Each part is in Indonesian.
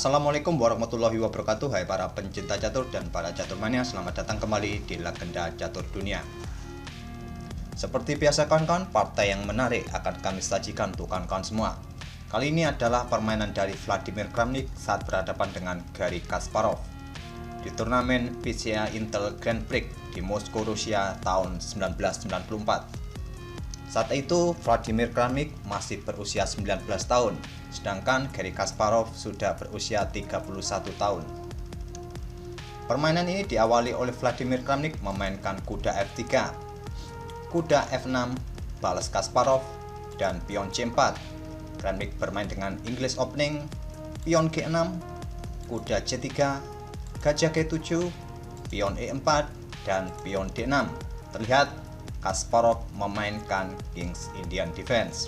Assalamualaikum warahmatullahi wabarakatuh. Hai para pencinta catur dan para caturmania, selamat datang kembali di Legenda Catur Dunia. Seperti biasa kawan-kawan, partai yang menarik akan kami sajikan untuk kawan-kawan semua. Kali ini adalah permainan dari Vladimir Kramnik saat berhadapan dengan Garry Kasparov di turnamen PCA Intel Grand Prix di Moskow, Rusia tahun 1994. Saat itu Vladimir Kramnik masih berusia 19 tahun, sedangkan Garry Kasparov sudah berusia 31 tahun. Permainan ini diawali oleh Vladimir Kramnik memainkan kuda F3, kuda F6, balas Kasparov, dan pion C4. Kramnik bermain dengan English opening, pion G6, kuda C3, gajah G7, pion E4, dan pion D6. Terlihat Kasparov memainkan King's Indian Defense.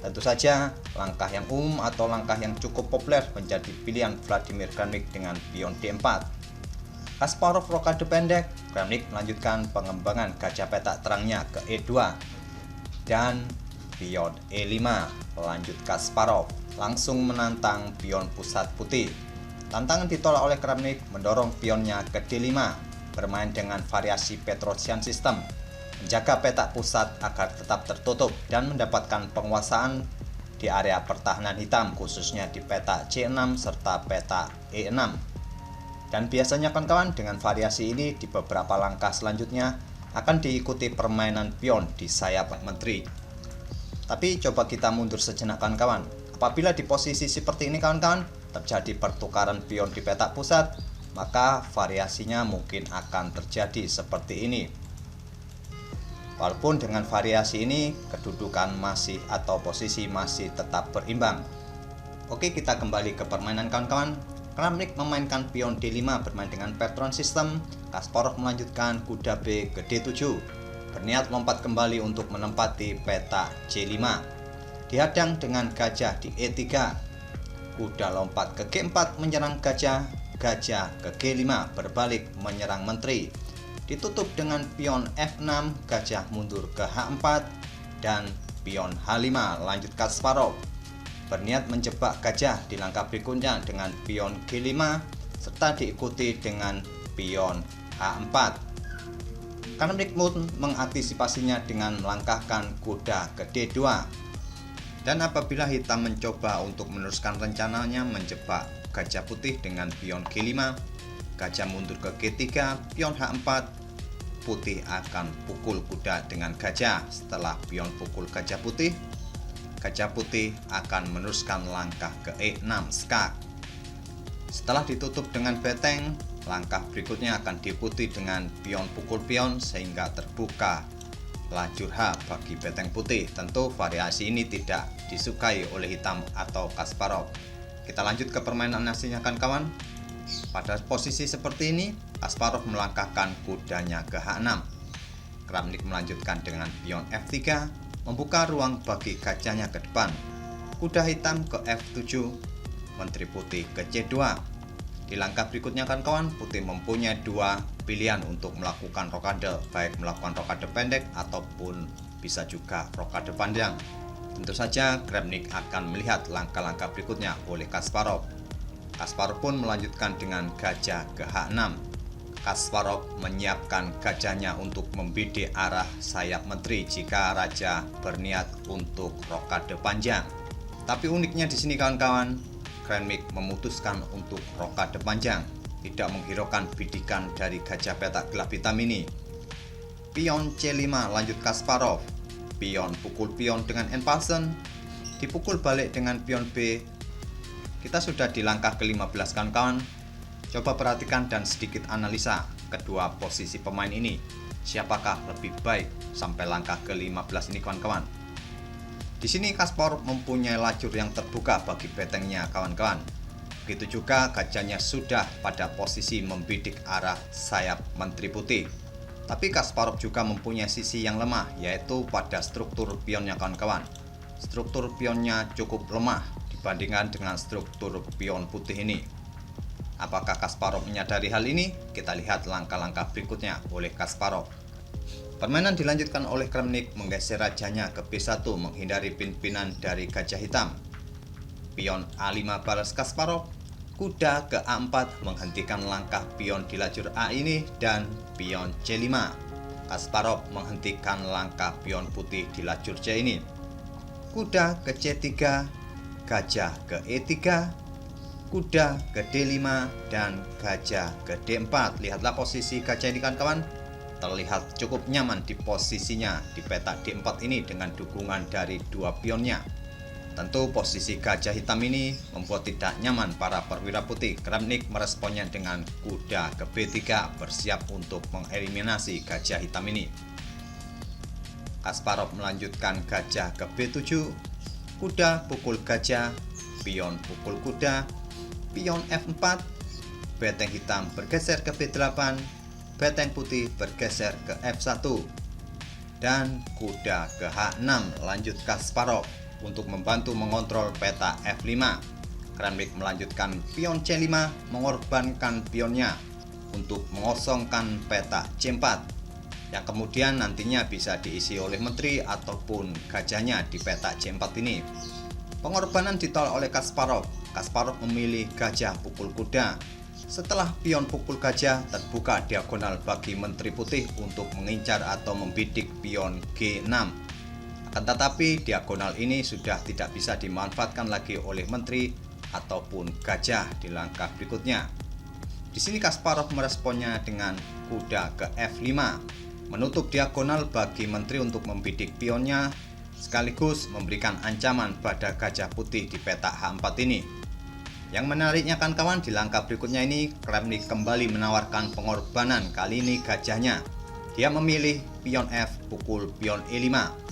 Tentu saja, langkah yang umum atau langkah yang cukup populer menjadi pilihan Vladimir Kramnik dengan pion D4. Kasparov rokade pendek, Kramnik melanjutkan pengembangan gajah petak terangnya ke E2 dan pion E5. Lanjut Kasparov langsung menantang pion pusat putih. Tantangan ditolak oleh Kramnik mendorong pionnya ke D5, bermain dengan variasi Petrosian System, menjaga petak pusat agar tetap tertutup dan mendapatkan penguasaan di area pertahanan hitam, khususnya di petak C6 serta petak E6. Dan biasanya kawan-kawan, dengan variasi ini di beberapa langkah selanjutnya akan diikuti permainan pion di sayap menteri. Tapi coba kita mundur sejenak kawan-kawan. Apabila di posisi seperti ini kawan-kawan terjadi pertukaran pion di petak pusat, maka variasinya mungkin akan terjadi seperti ini. Walaupun dengan variasi ini, kedudukan masih atau posisi masih tetap berimbang. Oke, kita kembali ke permainan kawan-kawan. Kramnik memainkan pion D5 bermain dengan Petron System. Kasparov melanjutkan kuda B ke D7, berniat lompat kembali untuk menempati petak C5. Dihadang dengan gajah di E3. Kuda lompat ke G4 menyerang gajah, gajah ke G5 berbalik menyerang menteri. Ditutup dengan pion F6, gajah mundur ke H4, dan pion H5. Lanjut Kasparov berniat menjebak gajah di langkah berikutnya dengan pion G5 serta diikuti dengan pion H4. Kramnik mengantisipasinya dengan melangkahkan kuda ke D2. Dan apabila hitam mencoba untuk meneruskan rencananya menjebak gajah putih dengan pion G5, gajah mundur ke G3, pion H4, putih akan pukul kuda dengan gajah. Setelah pion pukul gajah putih akan meneruskan langkah ke E6 skak. Setelah ditutup dengan beteng, langkah berikutnya akan diikuti dengan pion pukul pion sehingga terbuka lajur H bagi beteng putih. Tentu variasi ini tidak disukai oleh hitam atau Kasparov. Kita lanjut ke permainan aslinya kawan-kawan. Pada posisi seperti ini, Kasparov melangkahkan kudanya ke H6. Kramnik melanjutkan dengan pion F3, membuka ruang bagi gajahnya ke depan. Kuda hitam ke F7, menteri putih ke C2. Di langkah berikutnya kawan-kawan, putih mempunyai dua pilihan untuk melakukan rokade, baik melakukan rokade pendek ataupun bisa juga rokade panjang. Tentu saja Kramnik akan melihat langkah-langkah berikutnya oleh Kasparov. Kasparov pun melanjutkan dengan gajah ke H6. Kasparov menyiapkan gajahnya untuk membidik arah sayap menteri jika raja berniat untuk rokade panjang. Tapi uniknya di sini kawan-kawan, Kramnik memutuskan untuk rokade panjang, tidak menghiraukan bidikan dari gajah petak gelap hitam ini. Pion C5 lanjut Kasparov. Pion pukul pion dengan N-Pasen, dipukul balik dengan pion B. Kita sudah di langkah ke-15 kawan-kawan. Coba perhatikan dan sedikit analisa kedua posisi pemain ini. Siapakah lebih baik sampai langkah ke-15 ini kawan-kawan? Di sini Kasparov mempunyai lajur yang terbuka bagi betengnya kawan-kawan. Begitu juga gajahnya sudah pada posisi membidik arah sayap menteri putih. Tapi Kasparov juga mempunyai sisi yang lemah, yaitu pada struktur pionnya kawan-kawan. Struktur pionnya cukup lemah dibandingkan dengan struktur pion putih ini. Apakah Kasparov menyadari hal ini? Kita lihat langkah-langkah berikutnya oleh Kasparov. Permainan dilanjutkan oleh Kramnik menggeser rajanya ke B1 menghindari pimpinan dari gajah hitam. Pion A5 balas Kasparov, Kuda ke A4 menghentikan langkah pion di lajur A ini dan pion C5. Kasparov menghentikan langkah pion putih di lajur C ini. Kuda ke C3, gajah ke E3, kuda ke D5, dan gajah ke D4. Lihatlah posisi gajah ini kawan-kawan. Terlihat cukup nyaman di posisinya di peta D4 ini dengan dukungan dari dua pionnya. Tentu posisi gajah hitam ini membuat tidak nyaman para perwira putih. Kramnik meresponnya dengan kuda ke B3 bersiap untuk mengeliminasi gajah hitam ini. Kasparov melanjutkan gajah ke B7, kuda pukul gajah, pion pukul kuda, pion F4, beteng hitam bergeser ke B8, beteng putih bergeser ke F1, dan kuda ke H6. Lanjut Kasparov untuk membantu mengontrol peta F5. Kramnik melanjutkan pion C5 mengorbankan pionnya untuk mengosongkan peta C4 yang kemudian nantinya bisa diisi oleh menteri ataupun gajahnya di peta C4 ini. Pengorbanan ditolak oleh Kasparov. Kasparov memilih gajah pukul kuda. Setelah pion pukul gajah, terbuka diagonal bagi menteri putih untuk mengincar atau membidik pion G6. Akan tetapi diagonal ini sudah tidak bisa dimanfaatkan lagi oleh menteri ataupun gajah di langkah berikutnya. Di sini Kasparov meresponnya dengan kuda ke F5, menutup diagonal bagi menteri untuk membidik pionnya, sekaligus memberikan ancaman pada gajah putih di peta H4 ini. Yang menariknya kawan-kawan, di langkah berikutnya ini Kramnik kembali menawarkan pengorbanan, kali ini gajahnya. Dia memilih pion F pukul pion E5.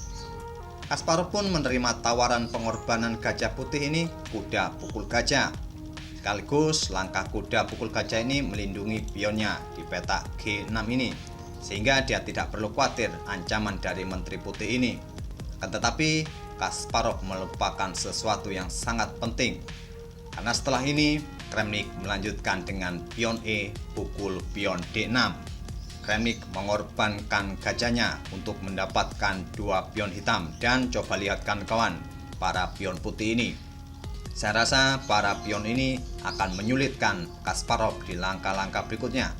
Kasparov pun menerima tawaran pengorbanan gajah putih ini, kuda pukul gajah. Sekaligus langkah kuda pukul gajah ini melindungi pionnya di peta G6 ini, sehingga dia tidak perlu khawatir ancaman dari menteri putih ini. Akan tetapi Kasparov melupakan sesuatu yang sangat penting, karena setelah ini Kramnik melanjutkan dengan pion E pukul pion D6. Kramnik mengorbankan gajahnya untuk mendapatkan dua pion hitam, dan coba lihat kawan-kawan para pion putih ini. Saya rasa para pion ini akan menyulitkan Kasparov di langkah-langkah berikutnya.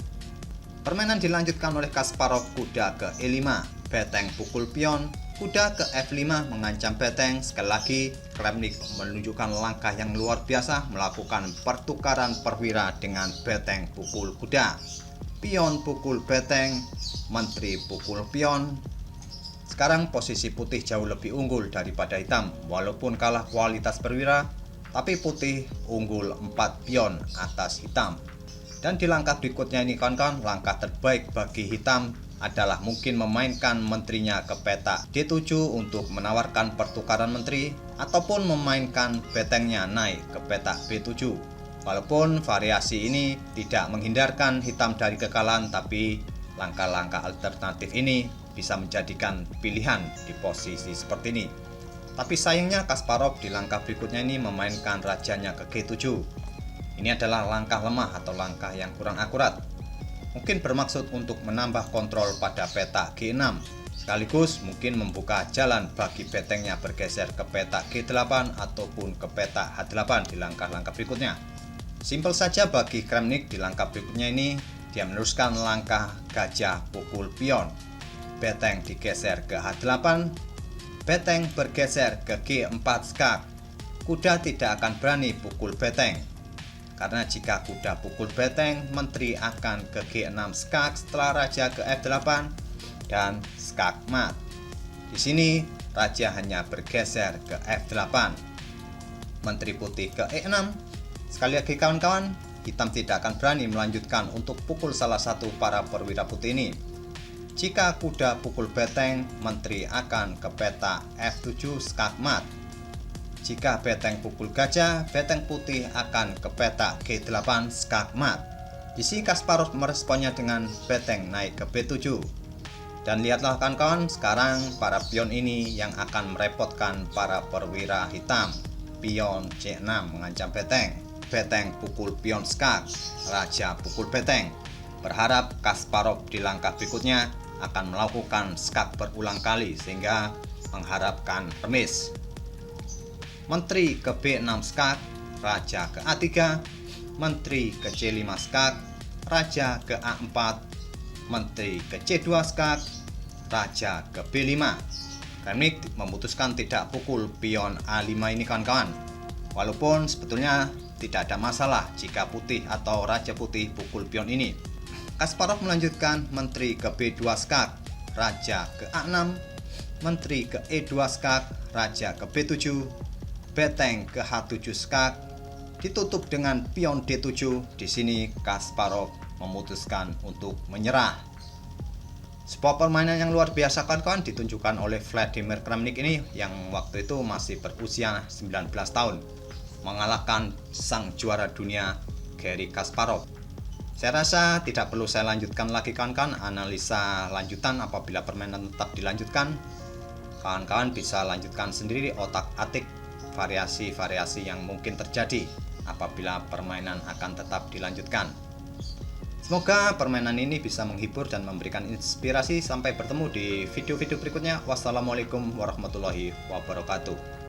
Permainan dilanjutkan oleh Kasparov, kuda ke E5, beteng pukul pion, kuda ke F5 mengancam beteng. Sekali lagi Kramnik menunjukkan langkah yang luar biasa, melakukan pertukaran perwira dengan beteng pukul kuda. Pion pukul beteng, menteri pukul pion. Sekarang posisi putih jauh lebih unggul daripada hitam. Walaupun kalah kualitas perwira, tapi putih unggul 4 pion atas hitam. Dan di langkah berikutnya ini kawan-kawan, langkah terbaik bagi hitam adalah mungkin memainkan menterinya ke peta D7 untuk menawarkan pertukaran menteri, ataupun memainkan betengnya naik ke peta B7. Walaupun variasi ini tidak menghindarkan hitam dari kekalahan, tapi langkah-langkah alternatif ini bisa menjadikan pilihan di posisi seperti ini. Tapi sayangnya Kasparov di langkah berikutnya ini memainkan rajanya ke G7. Ini adalah langkah lemah atau langkah yang kurang akurat. Mungkin bermaksud untuk menambah kontrol pada peta G6, sekaligus mungkin membuka jalan bagi betengnya bergeser ke peta G8 ataupun ke peta H8 di langkah-langkah berikutnya. Simpel saja bagi Kramnik di langkah berikutnya ini, dia meneruskan langkah gajah pukul pion. Beteng digeser ke H8, beteng bergeser ke G4 skak. Kuda tidak akan berani pukul beteng, karena jika kuda pukul beteng, menteri akan ke G6 skak setelah raja ke F8 dan skak mat. Di sini raja hanya bergeser ke F8. Menteri putih ke E6. Sekali lagi kawan-kawan, hitam tidak akan berani melanjutkan untuk pukul salah satu para perwira putih ini. Jika kuda pukul beteng, menteri akan ke peta F7 skak mat. Jika beteng pukul gajah, beteng putih akan ke peta G8 skak mat. Di sini Kasparov meresponnya dengan beteng naik ke B7. Dan lihatlah kawan-kawan, sekarang para pion ini yang akan merepotkan para perwira hitam. Pion C6 mengancam beteng. Beteng pukul pion skak, raja pukul beteng. Berharap Kasparov di langkah berikutnya akan melakukan skak berulang kali sehingga mengharapkan remis. Menteri ke B6 skak, raja ke A3, menteri ke C5 skak, raja ke A4, menteri ke C2 skak, raja ke B5. Kramnik memutuskan tidak pukul pion A5 ini kawan-kawan. Walaupun sebetulnya tidak ada masalah jika putih atau raja putih pukul pion ini. Kasparov melanjutkan menteri ke B2 skak, raja ke A6, menteri ke E2 skak, raja ke B7, beteng ke H7 skak, ditutup dengan pion D7. Di sini Kasparov memutuskan untuk menyerah. Sebuah permainan yang luar biasa kawan-kawan ditunjukkan oleh Vladimir Kramnik ini yang waktu itu masih berusia 19 tahun, mengalahkan sang juara dunia Garry Kasparov. Saya rasa tidak perlu saya lanjutkan lagi kawan-kawan analisa lanjutan. Apabila permainan tetap dilanjutkan, kawan-kawan bisa lanjutkan sendiri otak-atik variasi-variasi yang mungkin terjadi apabila permainan akan tetap dilanjutkan. Semoga permainan ini bisa menghibur dan memberikan inspirasi. Sampai bertemu di video-video berikutnya. Wassalamualaikum warahmatullahi wabarakatuh.